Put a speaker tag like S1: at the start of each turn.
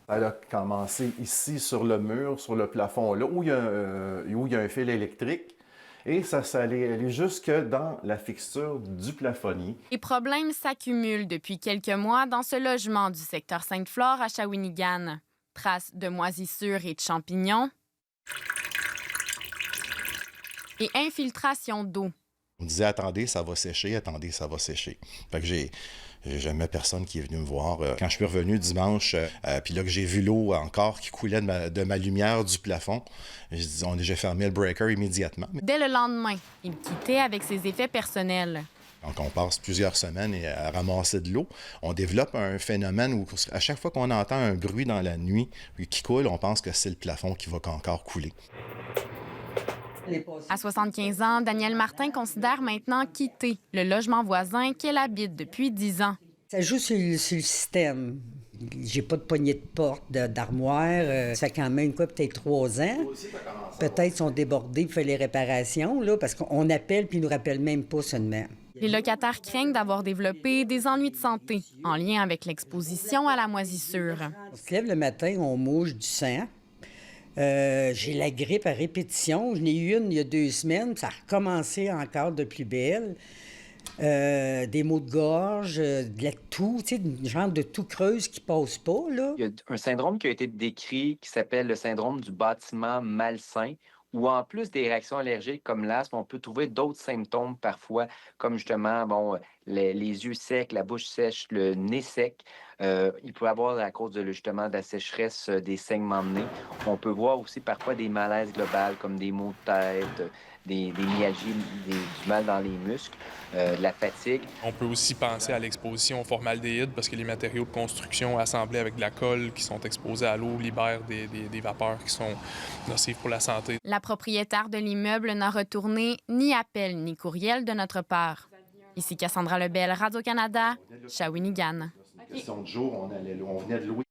S1: Elle a commencé ici sur le mur, sur le plafond, là où il y a un fil électrique. Et ça allait aller jusque dans la fixture du plafonnier.
S2: Les problèmes s'accumulent depuis quelques mois dans ce logement du secteur Sainte-Flore à Shawinigan. Traces de moisissures et de champignons et infiltration d'eau.
S3: On disait, attendez, ça va sécher, attendez, ça va sécher. Fait que j'ai jamais personne qui est venu me voir. Quand je suis revenu dimanche, puis là que j'ai vu l'eau encore qui coulait de ma lumière du plafond, j'ai fermé le breaker immédiatement.
S2: Dès le lendemain, il quittait avec ses effets personnels.
S3: Donc, on passe plusieurs semaines à ramasser de l'eau. On développe un phénomène où, à chaque fois qu'on entend un bruit dans la nuit qui coule, on pense que c'est le plafond qui va encore couler.
S2: À 75 ans, Danielle Martin considère maintenant quitter le logement voisin qu'elle habite depuis 10 ans.
S4: Ça joue sur le système. J'ai pas de poignée de porte, d'armoire. Ça fait quand même peut-être 3 ans. Peut-être sont débordés, il fait les réparations, là, parce qu'on appelle puis ils nous rappellent même pas seulement.
S2: Les locataires craignent d'avoir développé des ennuis de santé en lien avec l'exposition à la moisissure.
S4: On se lève le matin, on mouche du sang. J'ai la grippe à répétition. Je n'ai eu une il y a 2 semaines. Ça a recommencé encore de plus belle. Des maux de gorge, de la toux, tu sais, une genre de toux creuse qui passe pas, là.
S5: Il y a un syndrome qui a été décrit qui s'appelle le syndrome du bâtiment malsain, où en plus des réactions allergiques comme l'asthme, on peut trouver d'autres symptômes parfois, comme justement les yeux secs, la bouche sèche, le nez sec. Il peut y avoir, à cause justement de la sécheresse, des saignements de nez. On peut voir aussi parfois des malaises globales, comme des maux de tête, des myalgies, du mal dans les muscles, de la fatigue.
S6: On peut aussi penser à l'exposition au formaldéhyde parce que les matériaux de construction assemblés avec de la colle qui sont exposés à l'eau libèrent des vapeurs qui sont nocives pour la santé.
S2: La propriétaire de l'immeuble n'a retourné ni appel ni courriel de notre part. Ici Cassandra Lebel, Radio-Canada, Shawinigan.
S3: Question de jour, on venait de louer.